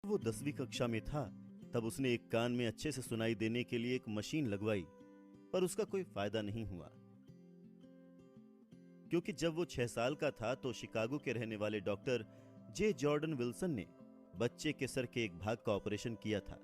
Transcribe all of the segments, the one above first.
वो 10वीं कक्षा में था तब उसने एक कान में अच्छे से सुनाई देने के लिए एक मशीन लगवाई, पर उसका कोई फायदा नहीं हुआ, क्योंकि जब वो 6 साल का था तो शिकागो के रहने वाले डॉक्टर जे जॉर्डन विल्सन ने बच्चे के सर के एक भाग का ऑपरेशन किया था।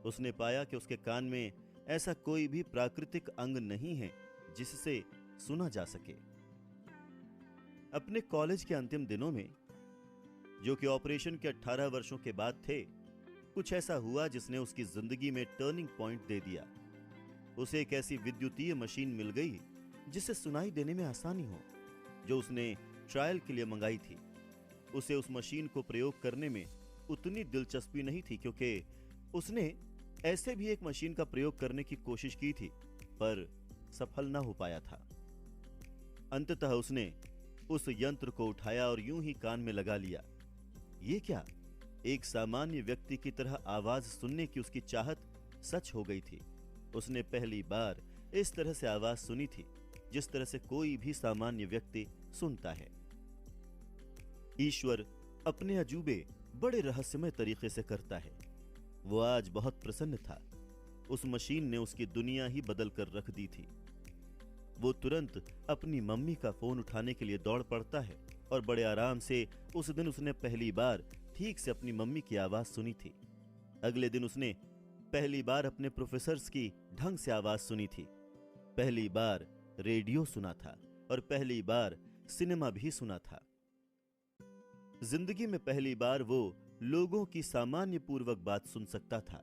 उसने पाया कि उसके कान में ऐसा कोई भी प्राकृतिक अंग नहीं है जिससे सुना जा सके। अपने कॉलेज के अंतिम दिनों में, जो कि ऑपरेशन के 18 वर्षों के बाद थे, कुछ ऐसा हुआ जिसने उसकी जिंदगी में टर्निंग पॉइंट दे दिया। उसे एक ऐसी विद्युतीय मशीन मिल गई जिससे सुनाई देने में आसानी हो, जो उसने ट्रायल के लिए मंगाई थी। उसे उस मशीन को प्रयोग करने में उतनी दिलचस्पी नहीं थी, क्योंकि उसने ऐसे भी एक मशीन का प्रयोग करने की कोशिश की थी, पर सफल ना हो पाया था। अंततः उसने उस यंत्र को उठाया और यूं ही कान में लगा लिया। ये क्या, एक सामान्य व्यक्ति की तरह आवाज सुनने की उसकी चाहत सच हो गई थी। उसने पहली बार इस तरह से आवाज सुनी थी जिस तरह से कोई भी सामान्य व्यक्ति सुनता है। ईश्वर अपने अजूबे बड़े रहस्यमय तरीके से करता है। वो आज बहुत प्रसन्न था। उस मशीन ने उसकी दुनिया ही बदल कर रख दी थी। वो तुरंत अपनी मम्मी का फोन उठाने के लिए दौड़ पड़ता है और बड़े आराम से उस दिन उसने पहली बार ठीक से अपनी मम्मी की आवाज सुनी थी। अगले दिन उसने पहली बार अपने प्रोफेसर्स की ढंग से आवाज सुनी थी। पहली बार रेडियो सुना था और पहली बार सिनेमा भी सुना था। जिंदगी में पहली बार वो लोगों की सामान्य पूर्वक बात सुन सकता था।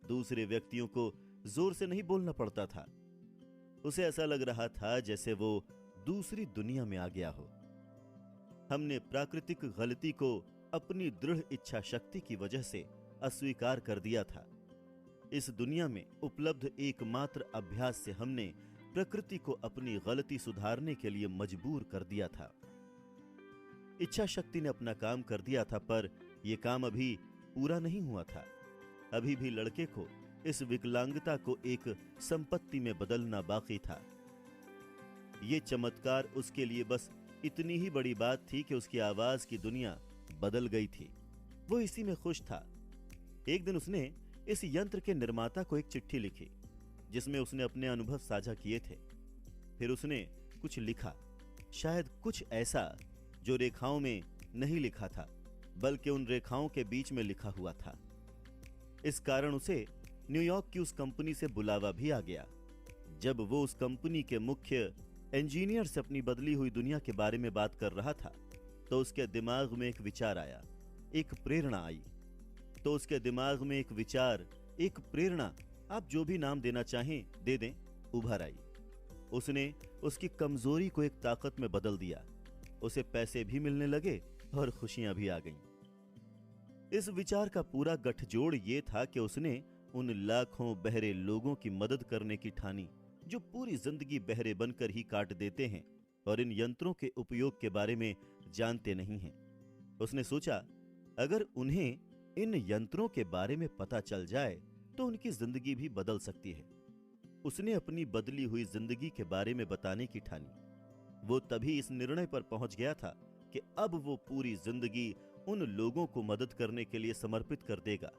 दूसरे व्यक्तियों को जोर से नहीं बोलना पड़ता था। उसे ऐसा लग रहा था जैसे वो दूसरी दुनिया में आ गया हो। हमने प्राकृतिक गलती को अपनी दृढ़ इच्छा शक्ति की वजह से अस्वीकार कर दिया था। इस दुनिया में उपलब्ध एकमात्र अभ्यास से हमने प्रकृति को अपनी गलती सुधारने के लिए मजबूर कर दिया था। इच्छा शक्ति ने अपना काम कर दिया था, पर यह काम अभी पूरा नहीं हुआ था। अभी भी लड़के को इस विकलांगता को एक संपत्ति में बदलना बाकी था। यह चमत्कार उसके लिए बस इतनी ही बड़ी बात थी कि उसकी आवाज की दुनिया बदल गई थी। वो इसी में खुश था। एक दिन उसने इस यंत्र के निर्माता को एक चिट्ठी लिखी जिसमें उसने अपने अनुभव साझा किए थे। फिर उसने कुछ लिखा, शायद कुछ ऐसा जो रेखाओं में नहीं लिखा था, बल्कि उन रेखाओं के बीच में लिखा हुआ था। इस कारण उसे न्यूयॉर्क की उस कंपनी से बुलावा भी आ गया। जब वो उस कंपनी के मुख्य इंजीनियर से अपनी बदली हुई दुनिया के बारे में बात कर रहा था, तो उसके दिमाग में एक विचार आया, एक प्रेरणा आई। एक प्रेरणा, आप जो भी नाम देना चाहें दे दें, उभर आई। उसने उसकी कमजोरी को एक ताकत में बदल दिया। उसे पैसे भी मिलने लगे और खुशियां भी आ गईं। इस विचार का पूरा गठजोड़ ये था कि उसने उन लाखों बहरे लोगों की मदद करने की ठानी जो पूरी जिंदगी बहरे बनकर ही काट देते हैं और इन यंत्रों के उपयोग के बारे में जानते नहीं हैं। उसने सोचा, अगर उन्हें इन यंत्रों के बारे में पता चल जाए तो उनकी जिंदगी भी बदल सकती है। उसने अपनी बदली हुई जिंदगी के बारे में बताने की ठानी। वो तभी इस निर्णय पर पहुंच गया था कि अब वो पूरी जिंदगी उन लोगों को मदद करने के लिए समर्पित कर देगा।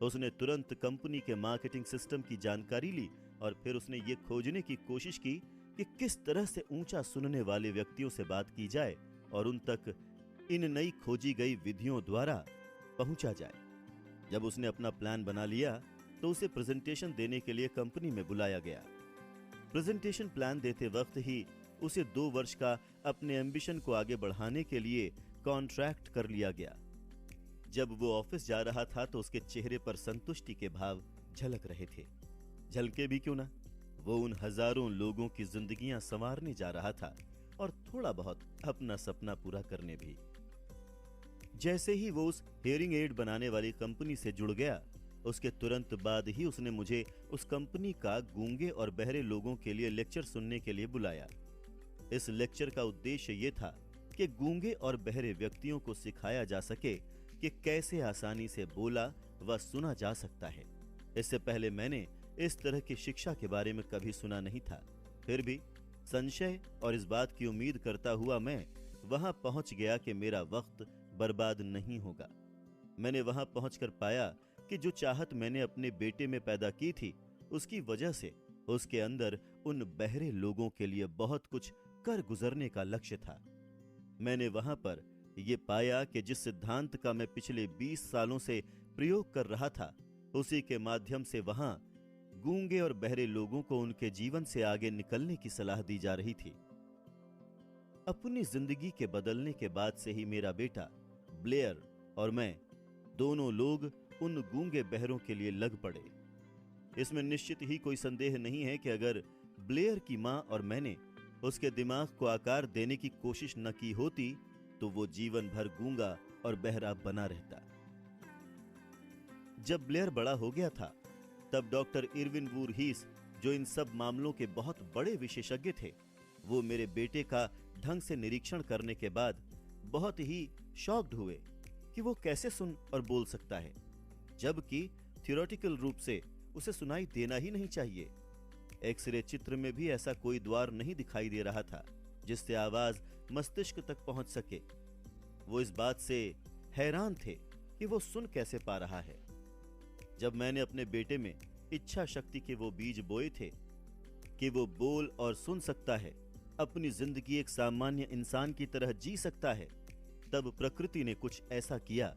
उसने तुरंत कंपनी के मार्केटिंग सिस्टम की जानकारी ली और फिर उसने ये खोजने की कोशिश की कि किस तरह से ऊंचा सुनने वाले व्यक्तियों से बात की जाए और उन तक इन नई खोजी गई विधियों द्वारा पहुंचा जाए। जब उसने अपना प्लान बना लिया तो उसे प्रेजेंटेशन देने के लिए कंपनी में बुलाया गया। प्रेजेंटेशन प्लान देते वक्त ही उसे 2 वर्ष का अपने एम्बिशन को आगे बढ़ाने के लिए कॉन्ट्रैक्ट कर लिया गया। जब वो ऑफिस जा रहा था तो उसके चेहरे पर संतुष्टि के भाव झलक रहे थे। झलके भी क्यों ना, वो उन हजारों लोगों की जिंदगियां संवारने जा रहा था और थोड़ा बहुत अपना सपना पूरा करने भी। जैसे ही वो उस हेयरिंग एड बनाने वाली कंपनी से जुड़ गया, उसके तुरंत बाद ही उसने मुझे उस कंपनी का गूंगे और बहरे लोगों के लिए लेक्चर सुनने के लिए बुलाया। इस लेक्चर का उद्देश्य ये था कि गूंगे और बहरे व्यक्तियों को सिखाया जा सके कि कैसे आसानी से बोला व सुना जा सकता है। इससे पहले मैंने इस तरह की शिक्षा के बारे में कभी सुना नहीं था। फिर भी संशय और इस बात की उम्मीद करता हुआ मैं वहां पहुंच गया कि मेरा वक्त बर्बाद नहीं होगा। मैंने वहां पहुंचकर पाया कि जो चाहत मैंने अपने बेटे में पैदा की थी, उसकी वजह से उसके अंदर उन बहरे लोगों के लिए बहुत कुछ कर गुजरने का लक्ष्य था। मैंने वहां पर यह पाया कि जिस सिद्धांत का मैं पिछले 20 सालों से प्रयोग कर रहा था, उसी के माध्यम से वहां गूंगे और बहरे लोगों को उनके जीवन से आगे निकलने की सलाह दी जा रही थी। अपनी जिंदगी के बदलने के बाद से ही मेरा बेटा ब्लेयर और मैं दोनों लोग उन गूंगे बहरों के लिए लग पड़े। इसमें निश्चित ही कोई संदेह नहीं है कि अगर ब्लेयर की मां और मैंने उसके दिमाग को आकार देने की कोशिश न की होती तो वो जीवन भर गूंगा और बहरा बना रहता। जब ब्लेयर बड़ा हो गया था, तब डॉक्टर इरविन वूरहीस, जो इन सब मामलों के बहुत बड़े विशेषज्ञ थे, वो मेरे बेटे का ढंग से निरीक्षण करने के बाद बहुत ही शॉक्ड हुए कि वो कैसे सुन और बोल सकता है, जबकि थियोरेटिकल रूप से उसे सुनाई देना ही नहीं चाहिए। एक्सरे चित्र में भी ऐसा कोई द्वार नहीं दिखाई दे रहा था जिससे आवाज मस्तिष्क तक पहुंच सके। वो इस बात से हैरान थे कि वो सुन कैसे पा रहा है। जब मैंने अपने बेटे में इच्छा शक्ति के वो बीज बोए थे कि वो बोल और सुन सकता है, अपनी जिंदगी एक सामान्य इंसान की तरह जी सकता है, तब प्रकृति ने कुछ ऐसा किया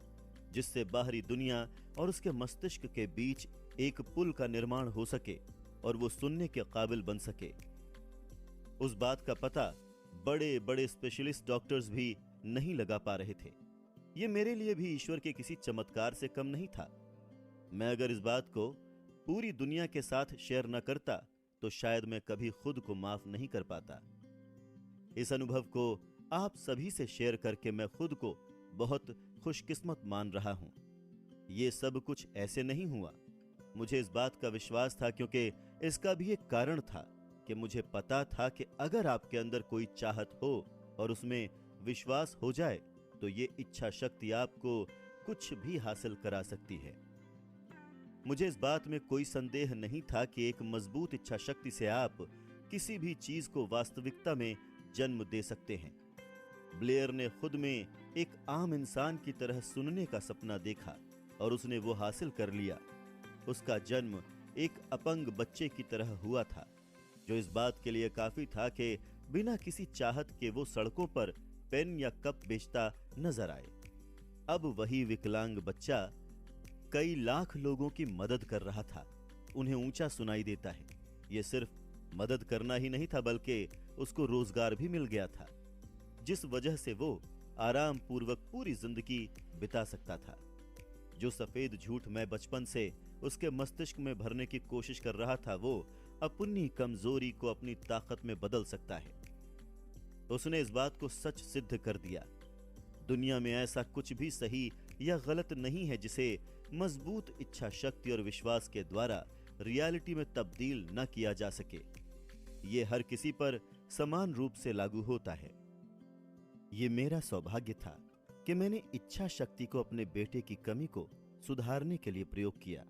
जिससे बाहरी दुनिया और उसके मस्तिष्क के बीच एक पुल का निर्माण हो सके और वो सुनने के काबिल बन सके। उस बात का पता बड़े बड़े स्पेशलिस्ट डॉक्टर्स भी नहीं लगा पा रहे थे। ये मेरे लिए भी ईश्वर के किसी चमत्कार से कम नहीं था। मैं अगर इस बात को पूरी दुनिया के साथ शेयर न करता तो शायद मैं कभी खुद को माफ नहीं कर पाता। इस अनुभव को आप सभी से शेयर करके मैं खुद को बहुत खुशकिस्मत मान रहा हूं। ये सब कुछ ऐसे नहीं हुआ। मुझे इस बात का विश्वास था क्योंकि इसका भी एक कारण था कि मुझे पता था कि अगर आपके अंदर कोई चाहत हो और उसमें विश्वास हो जाए तो ये इच्छा शक्ति आपको कुछ भी हासिल करा सकती है। मुझे इस बात में कोई संदेह नहीं था कि एक मजबूत इच्छा शक्ति से आप किसी भी चीज को वास्तविकता में जन्म दे सकते हैं। ब्लेयर ने खुद में एक आम इंसान की तरह सुनने का सपना देखा और उसने वो हासिल कर लिया। उसका जन्म एक अपंग बच्चे की तरह हुआ था, जो इस बात के लिए काफी था कि बिना किसी चाहत के वो सड़कों पर पेन या कप बेचता नजर आए। अब वही विकलांग बच्चा कई लाख लोगों की मदद कर रहा था। उन्हें ऊंचा सुनाई देता है। ये सिर्फ मदद करना ही नहीं था, बल्कि उसको रोजगार भी मिल गया था, जिस वजह से वो आराम पूर्वक पूरी जिंदगी बिता सकता था। जो सफेद झूठ मैं बचपन से उसके मस्तिष्क में भरने की कोशिश कर रहा था, वो अपनी कमजोरी को अपनी ताकत में बदल सकता है। उसने इस बात को सच सिद्ध कर दिया। दुनिया में ऐसा कुछ भी सही या गलत नहीं है जिसे मजबूत इच्छा शक्ति और विश्वास के द्वारा रियलिटी में तब्दील न किया जा सके। ये हर किसी पर समान रूप से लागू होता है। ये मेरा सौभाग्य था कि मैंने इच्छा शक्ति को अपने बेटे की कमी को सुधारने के लिए प्रयोग किया।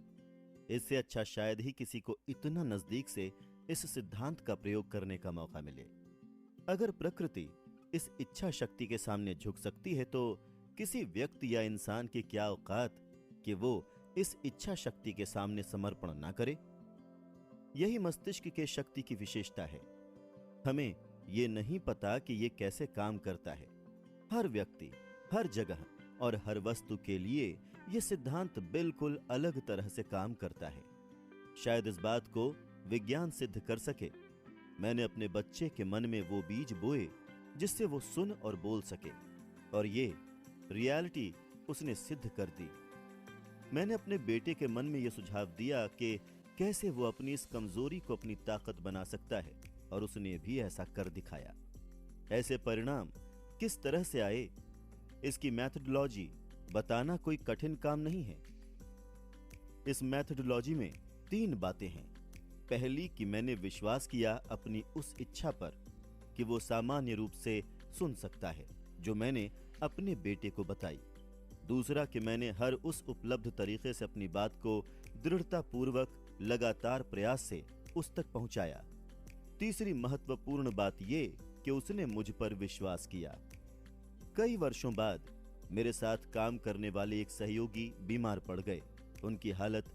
इससे अच्छा शायद ही किसी को इतना नजदीक से इस सिद्धांत का प्रयोग करने का मौका मिले। अगर प्रकृति इस इच्छा शक्ति के सामने झुक सकती है तो किसी व्यक्ति या इंसान की क्या औकात कि वो इस इच्छा शक्ति के सामने समर्पण ना करे। यही मस्तिष्क के शक्ति की विशेषता है। हमें ये नहीं पता कि ये कैसे काम करता है। हर व्यक्ति, हर जगह और हर वस्तु के लिए यह सिद्धांत बिल्कुल अलग तरह से काम करता है। शायद इस बात को विज्ञान सिद्ध कर सके। मैंने अपने बच्चे के मन में वो बीज बोए जिससे वो सुन और बोल सके, और ये रियलिटी उसने सिद्ध कर दी। मैंने अपने बेटे के मन में यह सुझाव दिया कि कैसे वो अपनी इस कमजोरी को अपनी ताकत बना सकता है, और उसने भी ऐसा कर दिखाया। ऐसे परिणाम किस तरह से आए, इसकी मैथडोलॉजी बताना कोई कठिन काम नहीं है। इस मैथडोलॉजी में 3 बातें हैं। पहली कि मैंने विश्वास किया अपनी उस इच्छा पर कि वो सामान्य रूप से सुन सकता है, जो मैंने अपने बेटे को बताई। दूसरा कि मैंने हर उस उपलब्ध तरीके से अपनी बात को दृढ़तापूर्वक लगातार प्रयास से उस तक पहुंचाया। तीसरी महत्वपूर्ण बात यह कि उसने मुझ पर विश्वास किया। कई वर्षों बाद मेरे साथ काम करने वाले एक सहयोगी बीमार पड़ गए। उनकी हालत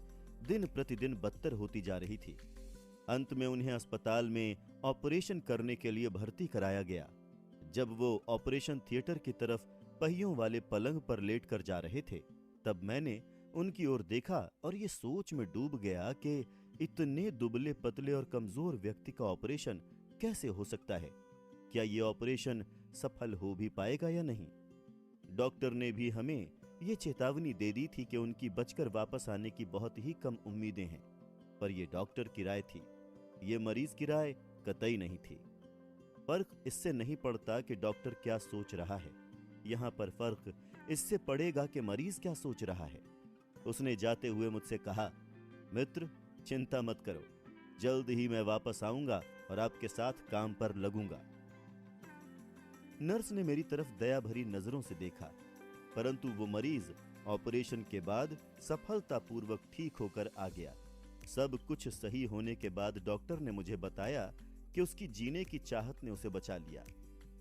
दिन प्रतिदिन बदतर होती जा रही थी। अंत में उन्हें अस्पताल में ऑपरेशन करने के लिए भर्ती कराया गया। जब वो ऑपरेशन थिएटर की तरफ पहियों वाले पलंग पर लेटकर जा रहे थे, तब मैंने उनकी ओर देखा और ये सोच में डूब गया कि इतने दुबले पतले और कमजोर व्यक्ति का ऑपरेशन कैसे हो सकता है। क्या ये ऑपरेशन सफल हो भी पाएगा या नहीं। डॉक्टर ने भी हमें ये चेतावनी दे दी थी कि उनकी बचकर वापस आने की बहुत ही कम उम्मीदें हैं, पर यह डॉक्टर की राय थी, ये मरीज की राय कतई नहीं थी। फर्क इससे नहीं पड़ता कि डॉक्टर क्या सोच रहा है, यहां पर फर्क इससे पड़ेगा कि मरीज क्या सोच रहा है। उसने जाते हुए मुझसे कहा, मित्र चिंता मत करो, जल्द ही मैं वापस आऊंगा और आपके साथ काम पर लगूंगा। नर्स ने मेरी तरफ दया भरी नजरों से देखा, परंतु वो मरीज ऑपरेशन के बाद सफलतापूर्वक ठीक होकर आ गया। सब कुछ सही होने के बाद डॉक्टर ने मुझे बताया कि उसकी जीने की चाहत ने उसे बचा लिया।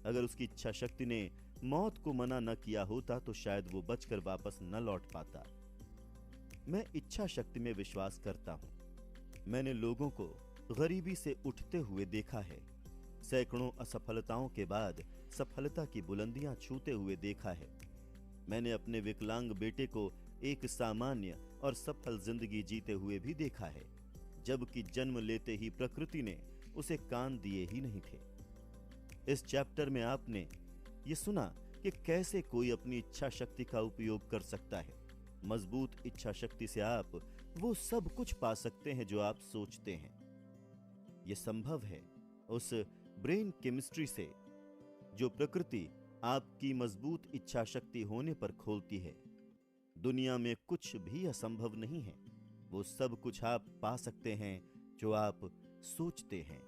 अगर उसकी इच्छा शक्ति ने मौत को मना न किया होता तो शायद वो बचकर वापस न लौट पाता। मैं इच्छा शक्ति में विश्वास करता हूं। मैंने लोगों को गरीबी से उठते हुए देखा है, सैकड़ों असफलताओं के बाद सफलता की बुलंदियां छूते हुए देखा है। मैंने अपने विकलांग बेटे को एक सामान्य और सफल जिंदगी जीते हुए भी देखा है, जबकि जन्म लेते ही प्रकृति ने उसे कान दिए ही नहीं थे। इस चैप्टर में आपने ये सुना कि कैसे कोई अपनी इच्छा शक्ति का उपयोग कर सकता है। मजबूत इच्छा शक्ति से आप वो सब कुछ पा सकते हैं जो आप सोचते हैं। यह संभव है उस ब्रेन केमिस्ट्री से जो प्रकृति आपकी मजबूत इच्छा शक्ति होने पर खोलती है। दुनिया में कुछ भी असंभव नहीं है, वो सब कुछ आप पा सकते हैं जो आप सोचते हैं।